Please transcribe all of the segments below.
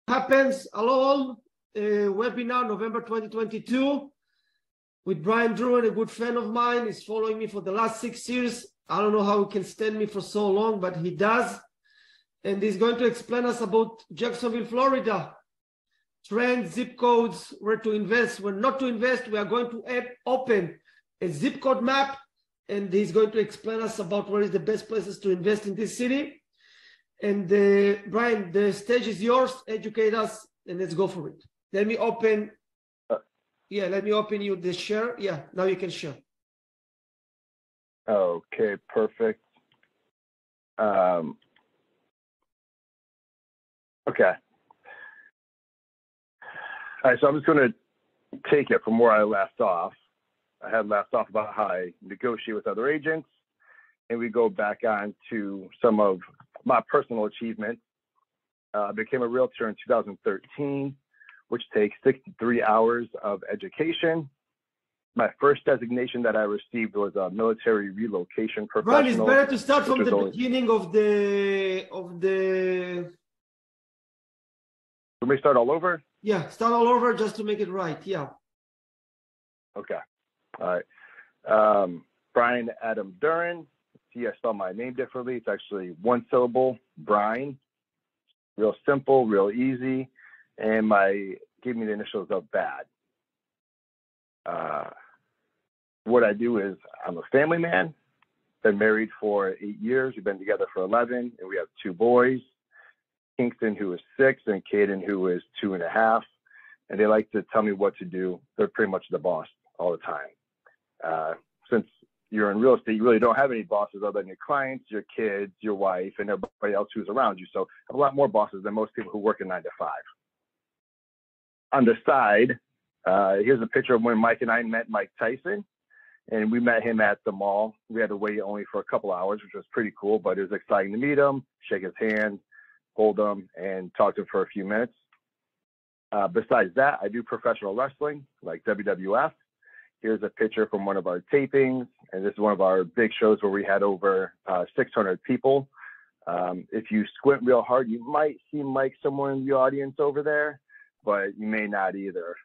Happens alone, webinar November 2022 with Brian Druin, a good friend of mine. He's following me for the last 6 years. I don't know how he can stand me for so long, but he does. And he's going to explain us about Jacksonville, Florida. Trends, zip codes, where to invest, where not to invest. We are going to open a zip code map, and he's going to explain us about where is the best places to invest in this city. And Brian, the stage is yours. Educate us, and let's go for it. Let me open. Let me open you the share. Yeah, now you can share. Okay, perfect. Okay. All right, so I'm just going to take it from where I left off. I had left off about how I negotiate with other agents, and we go back on to some of my personal achievements. I became a realtor in 2013, which takes 63 hours of education. My first designation that I received was a military relocation professional. Brian, it's better to start from the beginning of the. Let me start all over? Yeah, start all over just to make it right. Yeah. Okay. All right. Brian Adam Durin. See, I spell my name differently. It's actually one syllable, Brian. Real simple, real easy. And give me the initials of BAD. What I do is I'm a family man. Been married for 8 years. We've been together for 11, and we have 2 boys. Kingston, who is 6, and Caden, who is 2.5. And they like to tell me what to do. They're pretty much the boss all the time. Since you're in real estate, you really don't have any bosses other than your clients, your kids, your wife, and everybody else who's around you. So I have a lot more bosses than most people who work a 9 to 5. On the side, here's a picture of when Mike and I met Mike Tyson, and we met him at the mall. We had to wait only for a couple hours, which was pretty cool, but it was exciting to meet him, shake his hand, hold him, and talk to him for a few minutes. Besides that, I do professional wrestling, like WWF. Here's a picture from one of our tapings, and this is one of our big shows where we had over 600 people. If you squint real hard, you might see Mike somewhere in the audience over there, but you may not either.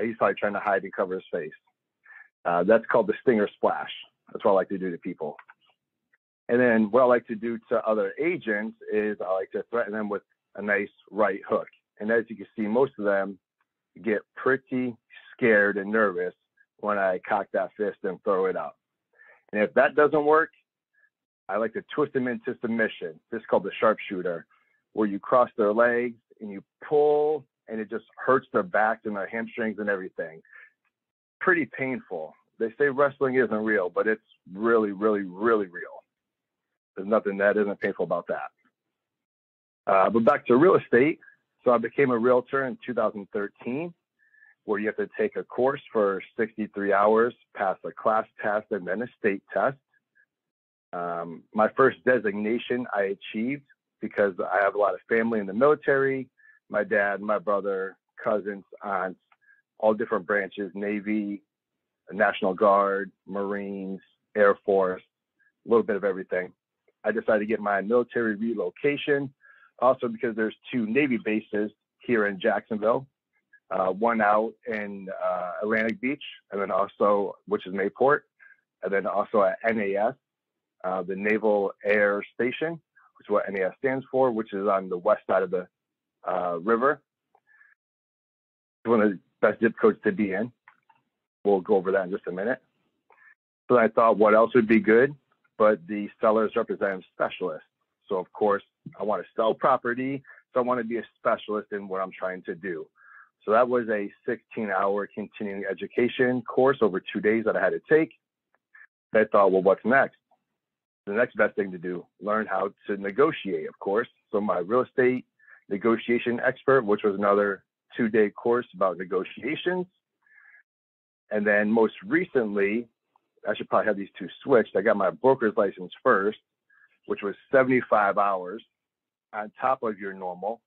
He's probably trying to hide and cover his face. That's called the Stinger Splash. That's what I like to do to people. And then what I like to do to other agents is I like to threaten them with a nice right hook. And as you can see, most of them get pretty scared and nervous when I cock that fist and throw it up. And if that doesn't work, I like to twist them into submission. This is called the sharpshooter, where you cross their legs and you pull, and it just hurts their backs and their hamstrings and everything. Pretty painful. They say wrestling isn't real, but it's really, really, really real. There's nothing that isn't painful about that. But back to real estate. So I became a realtor in 2013, where you have to take a course for 63 hours, pass a class test, and then a state test. My first designation I achieved because I have a lot of family in the military. My dad, my brother, cousins, aunts, all different branches, Navy, National Guard, Marines, Air Force, a little bit of everything. I decided to get my military relocation, also because there's 2 Navy bases here in Jacksonville, one out in Atlantic Beach, and then also, which is Mayport, and then also at NAS, the Naval Air Station, which is what NAS stands for, which is on the west side of the river. It's one of the best zip codes to be in. We'll go over that in just a minute. So I thought, what else would be good? But the seller's representative specialist. So of course, I want to sell property, so I want to be a specialist in what I'm trying to do. So that was a 16-hour continuing education course over 2 days that I had to take. I thought, well, what's next? The next best thing to do, learn how to negotiate, of course. So my real estate negotiation expert, which was another 2-day course about negotiations. And then most recently, I should probably have these 2 switched. I got my broker's license first, which was 75 hours on top of your normal.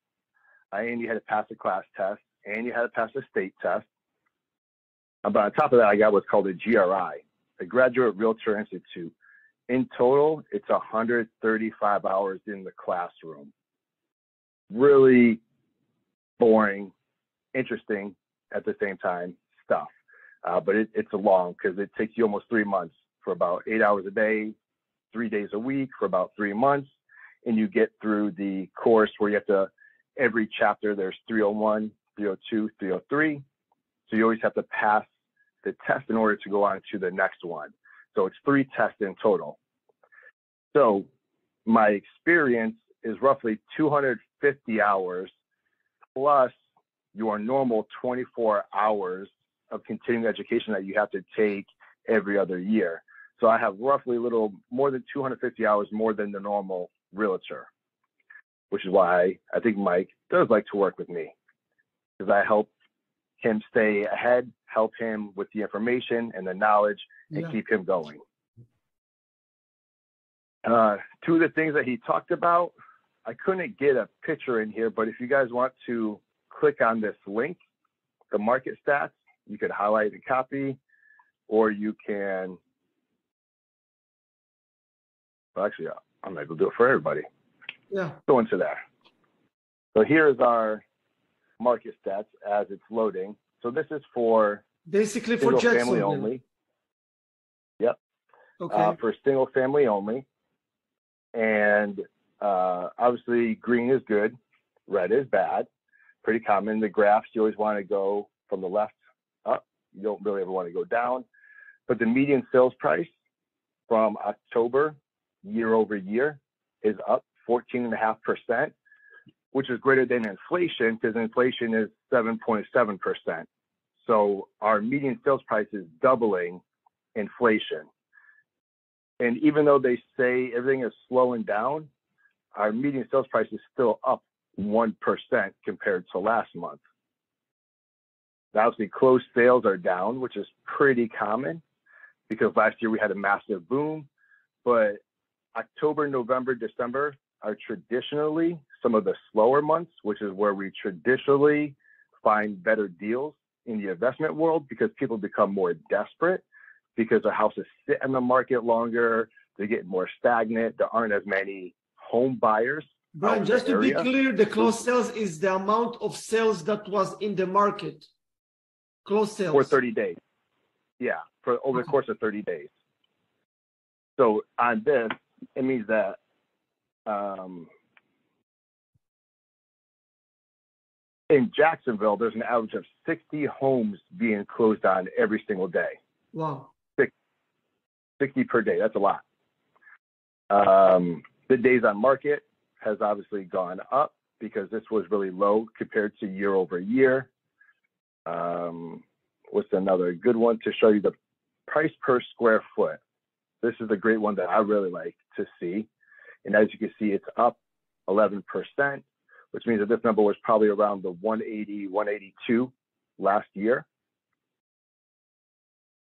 And you had to pass a class test, and you had to pass a state test. But on top of that, I got what's called a GRI, the Graduate Realtor Institute. In total, it's 135 hours in the classroom. Really boring, interesting at the same time stuff. But it's a long, because it takes you almost 3 months for about 8 hours a day, 3 days a week for about 3 months. And you get through the course where you have to, every chapter, there's 301, 302, 303. So you always have to pass the test in order to go on to the next one. So it's 3 tests in total. So my experience is roughly 250 hours plus your normal 24 hours of continuing education that you have to take every other year. So I have roughly a little more than 250 hours more than the normal realtor, which is why I think Mike does like to work with me, because I help him stay ahead, help him with the information and the knowledge, and keep him going. Two of the things that he talked about, I couldn't get a picture in here, but if you guys want to click on this link, the market stats, you could highlight and copy, or you can, well, actually, I'm able to do it for everybody. Yeah. Go into there. So here's our market stats as it's loading. So this is for basically for family only. Yep. Okay. For single family only. And obviously green is good, red is bad. Pretty common. The graphs, you always want to go from the left up. You don't really ever want to go down. But the median sales price from October year over year is up 14.5%, which is greater than inflation, because inflation is 7.7%. So our median sales price is doubling inflation. And even though they say everything is slowing down, our median sales price is still up 1% compared to last month. Now, obviously, closed sales are down, which is pretty common because last year we had a massive boom. But October, November, December are traditionally some of the slower months, which is where we traditionally find better deals in the investment world, because people become more desperate because their houses sit in the market longer, they get more stagnant, there aren't as many home buyers. Brian, just to be clear, the closed sales is the amount of sales that was in the market. Closed sales. For 30 days. Yeah, for over the course of 30 days. So on this, it means that in Jacksonville, there's an average of 60 homes being closed on every single day. Wow. 60 per day. That's a lot. The days on market has obviously gone up because this was really low compared to year over year. What's another good one to show you? The price per square foot. This is a great one that I really like to see. And as you can see, it's up 11%, which means that this number was probably around the 180, 182 last year.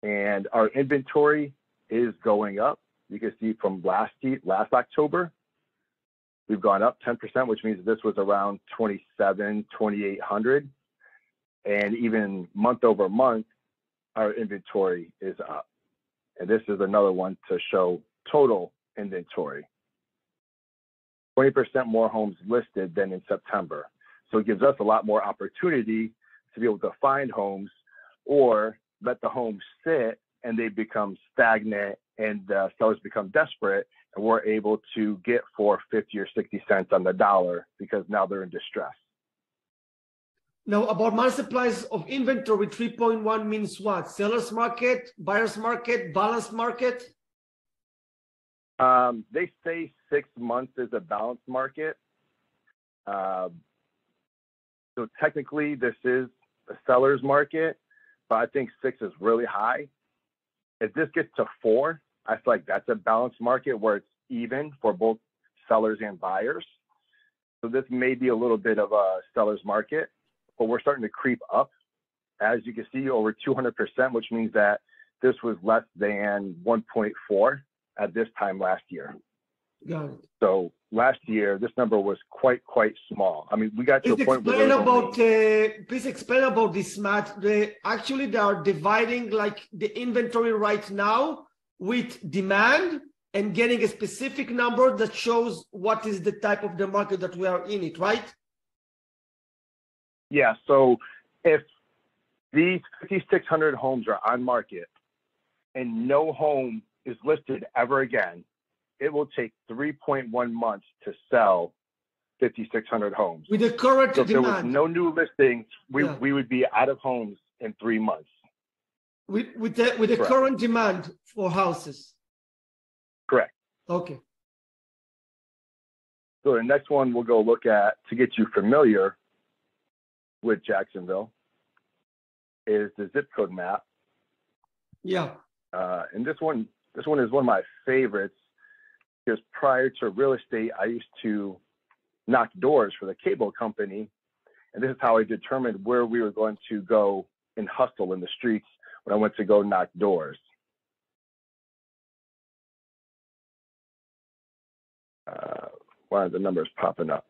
And our inventory is going up. You can see from last October, we've gone up 10%, which means this was around 2,800. And even month over month, our inventory is up. And this is another one to show total inventory. 20% more homes listed than in September. So it gives us a lot more opportunity to be able to find homes, or let the homes sit and they become stagnant and sellers become desperate, and we're able to get for 50 or 60 cents on the dollar because now they're in distress. Now, about month supplies of inventory, 3.1 means what? Seller's market, buyer's market, balanced market? They say 6 months is a balanced market. So technically, this is a seller's market, but I think 6 is really high. If this gets to 4, I feel like that's a balanced market where it's even for both sellers and buyers. So this may be a little bit of a seller's market, but we're starting to creep up. As you can see, over 200%, which means that this was less than 1.4 at this time last year. Got it. So last year, this number was quite small. I mean, we got to a point where please explain about this, Matt. Actually, they are dividing like the inventory right now with demand and getting a specific number that shows what is the type of the market that we are in it, right? Yeah. So if these 5,600 homes are on market and no home is listed ever again, it will take 3.1 months to sell 5,600 homes. With the current So if there was demand. no new listings, Yeah. we would be out of homes in 3 months. With the Correct. current demand for houses. Correct. Okay. So the next one we'll go look at to get you familiar with Jacksonville is the zip code map. Yeah. And this one is one of my favorites because prior to real estate, I used to knock doors for the cable company. And this is how I determined where we were going to go and hustle in the streets when I went to go knock doors. Why are the numbers popping up?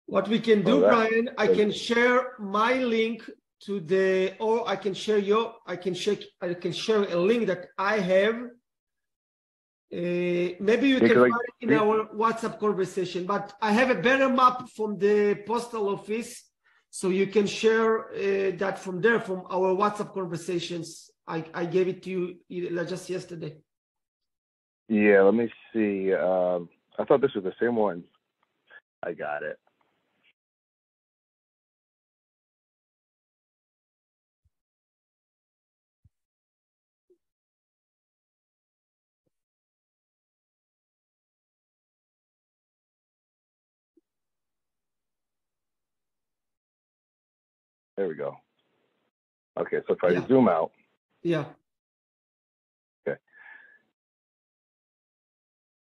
What we can do, Brian, I can share my link to the, or I can share I can share a link that I have. Maybe you can find it in our WhatsApp conversation, but I have a better map from the postal office, so you can share that from there, from our WhatsApp conversations. I gave it to you just yesterday. Yeah, let me see. I thought this was the same one. I got it. There we go. Okay, so if I zoom out. Yeah. Okay.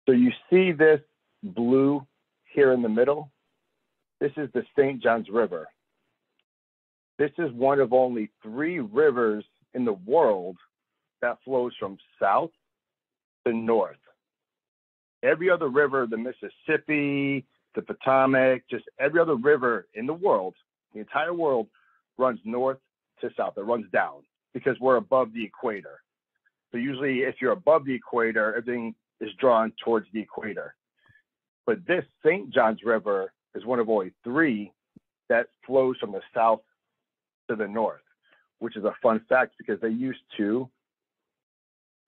So you see this blue here in the middle? This is the St. Johns River. This is one of only 3 rivers in the world that flows from south to north. Every other river, the Mississippi, the Potomac, just every other river in the world, the entire world, runs north to south. It runs down because we're above the equator. So usually if you're above the equator, everything is drawn towards the equator. But this St. Johns River is one of only 3 that flows from the south to the north, which is a fun fact because they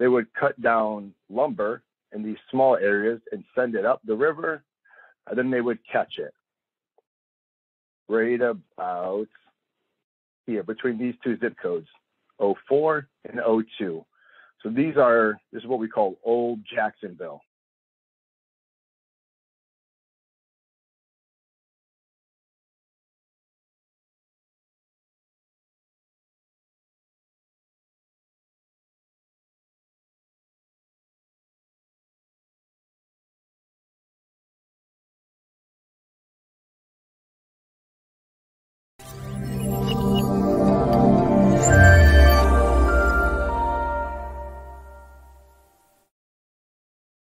would cut down lumber in these small areas and send it up the river, and then they would catch it right about here between these 2 zip codes, 04 and 02. So this is what we call Old Jacksonville.